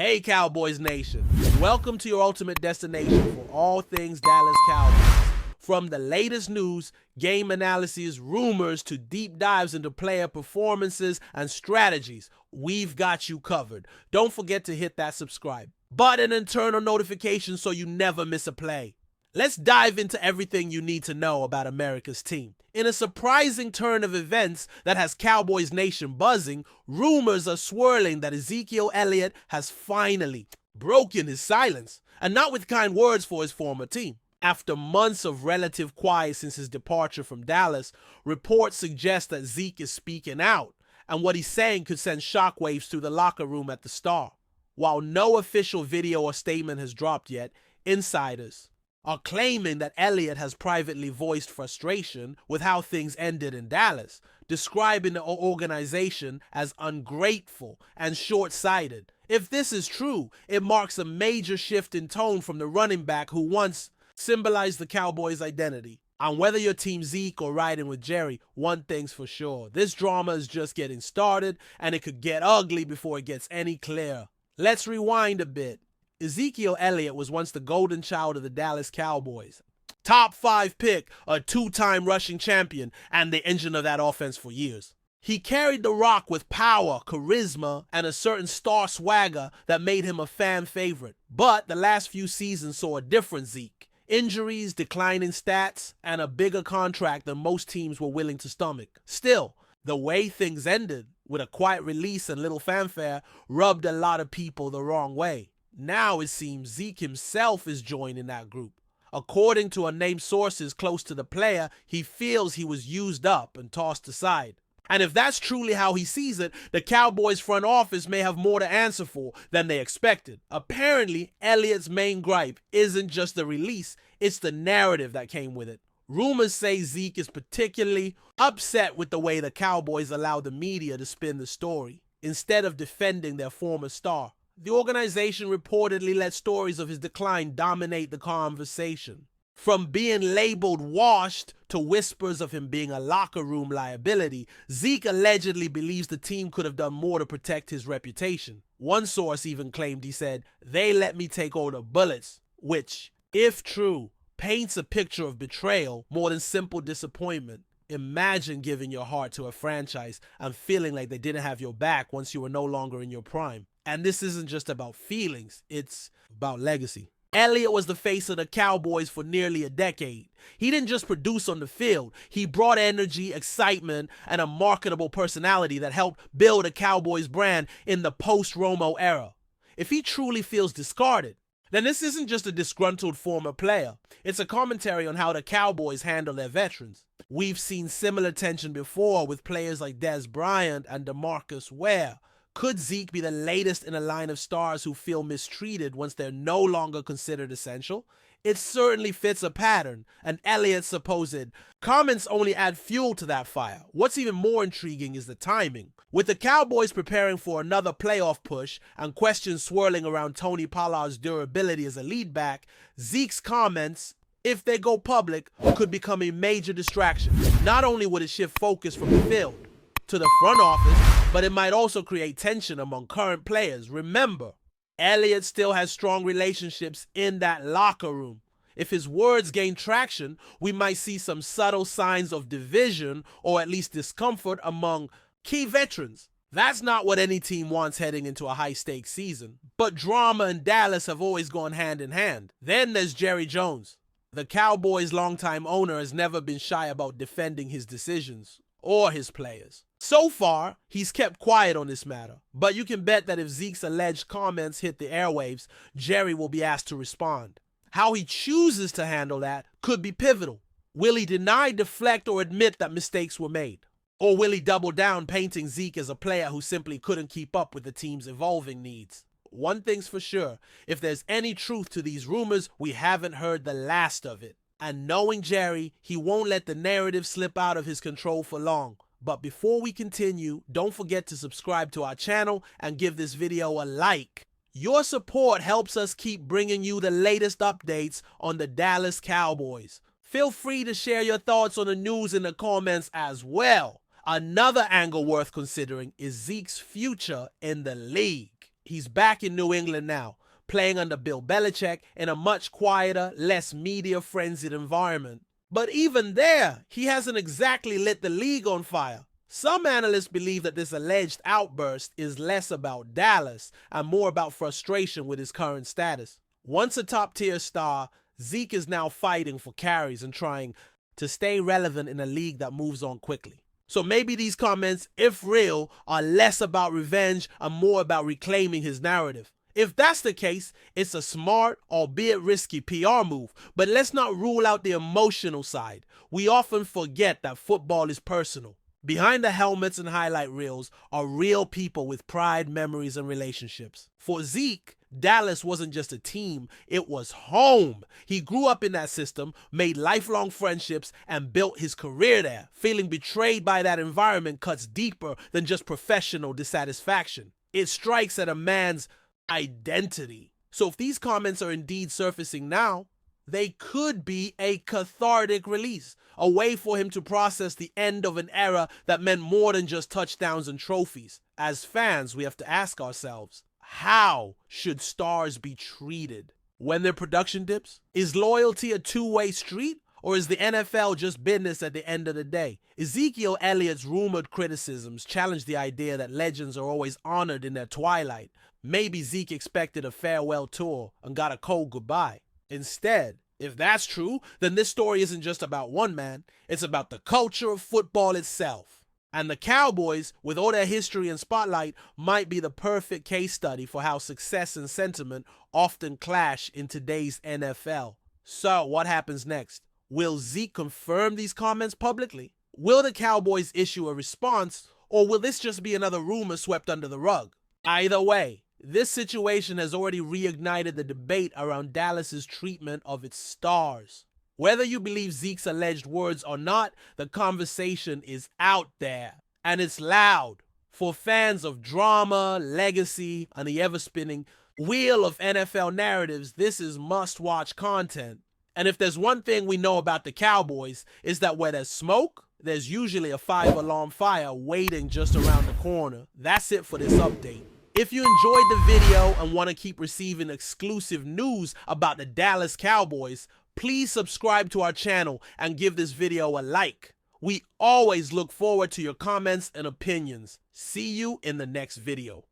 Hey Cowboys Nation, welcome to your ultimate destination for all things Dallas Cowboys. From the latest news, game analyses, rumors, to deep dives into player performances and strategies, we've got you covered. Don't forget to hit that subscribe button and turn on notifications so you never miss a play. Let's dive into everything you need to know about America's team. In a surprising turn of events that has Cowboys Nation buzzing, rumors are swirling that Ezekiel Elliott has finally broken his silence, and not with kind words for his former team. After months of relative quiet since his departure from Dallas, reports suggest that Zeke is speaking out, and what he's saying could send shockwaves through the locker room at the Star. While no official video or statement has dropped yet, insiders are claiming that Elliott has privately voiced frustration with how things ended in Dallas, describing the organization as ungrateful and short-sighted. If this is true, it marks a major shift in tone from the running back who once symbolized the Cowboys' identity. And whether you're Team Zeke or riding with Jerry, one thing's for sure: this drama is just getting started, and it could get ugly before it gets any clearer. Let's rewind a bit. Ezekiel Elliott was once the golden child of the Dallas Cowboys. Top 5 pick, a 2-time rushing champion, and the engine of that offense for years. He carried the rock with power, charisma, and a certain star swagger that made him a fan favorite. But the last few seasons saw a different Zeke. Injuries, declining stats, and a bigger contract than most teams were willing to stomach. Still, the way things ended, with a quiet release and little fanfare, rubbed a lot of people the wrong way. Now it seems Zeke himself is joining that group. According to unnamed sources close to the player, he feels he was used up and tossed aside. And if that's truly how he sees it, the Cowboys front office may have more to answer for than they expected. Apparently, Elliott's main gripe isn't just the release, it's the narrative that came with it. Rumors say Zeke is particularly upset with the way the Cowboys allowed the media to spin the story, instead of defending their former star. The organization reportedly let stories of his decline dominate the conversation. From being labeled washed to whispers of him being a locker room liability, Zeke allegedly believes the team could have done more to protect his reputation. One source even claimed he said, "They let me take all the bullets," which, if true, paints a picture of betrayal more than simple disappointment. Imagine giving your heart to a franchise and feeling like they didn't have your back once you were no longer in your prime. And this isn't just about feelings, it's about legacy. Elliott was the face of the Cowboys for nearly a decade. He didn't just produce on the field, he brought energy, excitement, and a marketable personality that helped build a Cowboys brand in the post-Romo era. If he truly feels discarded, then this isn't just a disgruntled former player. It's a commentary on how the Cowboys handle their veterans. We've seen similar tension before with players like Dez Bryant and DeMarcus Ware. Could Zeke be the latest in a line of stars who feel mistreated once they're no longer considered essential? It certainly fits a pattern, and Elliott's supposed comments only add fuel to that fire. What's even more intriguing is the timing. With the Cowboys preparing for another playoff push and questions swirling around Tony Pollard's durability as a lead back, Zeke's comments, if they go public, could become a major distraction. Not only would it shift focus from the field to the front office, but it might also create tension among current players. Remember, Elliott still has strong relationships in that locker room. If his words gain traction, we might see some subtle signs of division or at least discomfort among key veterans. That's not what any team wants heading into a high-stakes season. But drama and Dallas have always gone hand in hand. Then there's Jerry Jones. The Cowboys' longtime owner has never been shy about defending his decisions or his players. So far, he's kept quiet on this matter, but you can bet that if Zeke's alleged comments hit the airwaves, Jerry will be asked to respond. How he chooses to handle that could be pivotal. Will he deny, deflect, or admit that mistakes were made? Or will he double down, painting Zeke as a player who simply couldn't keep up with the team's evolving needs? One thing's for sure, if there's any truth to these rumors, we haven't heard the last of it. And knowing Jerry, he won't let the narrative slip out of his control for long. But before we continue, don't forget to subscribe to our channel and give this video a like. Your support helps us keep bringing you the latest updates on the Dallas Cowboys. Feel free to share your thoughts on the news in the comments as well. Another angle worth considering is Zeke's future in the league. He's back in New England now, playing under Bill Belichick in a much quieter, less media-frenzied environment. But even there, he hasn't exactly lit the league on fire. Some analysts believe that this alleged outburst is less about Dallas and more about frustration with his current status. Once a top-tier star, Zeke is now fighting for carries and trying to stay relevant in a league that moves on quickly. So maybe these comments, if real, are less about revenge and more about reclaiming his narrative. If that's the case, it's a smart, albeit risky PR move. But let's not rule out the emotional side. We often forget that football is personal. Behind the helmets and highlight reels are real people with pride, memories, and relationships. For Zeke, Dallas wasn't just a team, it was home. He grew up in that system, made lifelong friendships, and built his career there. Feeling betrayed by that environment cuts deeper than just professional dissatisfaction. It strikes at a man's identity. So if these comments are indeed surfacing now, they could be a cathartic release, a way for him to process the end of an era that meant more than just touchdowns and trophies. As fans, we have to ask ourselves, how should stars be treated when their production dips? Is loyalty a two-way street, or is the NFL just business at the end of the day? Ezekiel Elliott's rumored criticisms challenge the idea that legends are always honored in their twilight. Maybe Zeke expected a farewell tour and got a cold goodbye. Instead, if that's true, then this story isn't just about one man, it's about the culture of football itself. And the Cowboys, with all their history and spotlight, might be the perfect case study for how success and sentiment often clash in today's NFL. So, what happens next? Will Zeke confirm these comments publicly? Will the Cowboys issue a response, or will this just be another rumor swept under the rug? Either way, this situation has already reignited the debate around Dallas's treatment of its stars. Whether you believe Zeke's alleged words or not, the conversation is out there, and it's loud. For fans of drama, legacy, and the ever-spinning wheel of NFL narratives, this is must-watch content. And if there's one thing we know about the Cowboys, is that where there's smoke, there's usually a 5-alarm fire waiting just around the corner. That's it for this update. If you enjoyed the video and want to keep receiving exclusive news about the Dallas Cowboys, please subscribe to our channel and give this video a like. We always look forward to your comments and opinions. See you in the next video.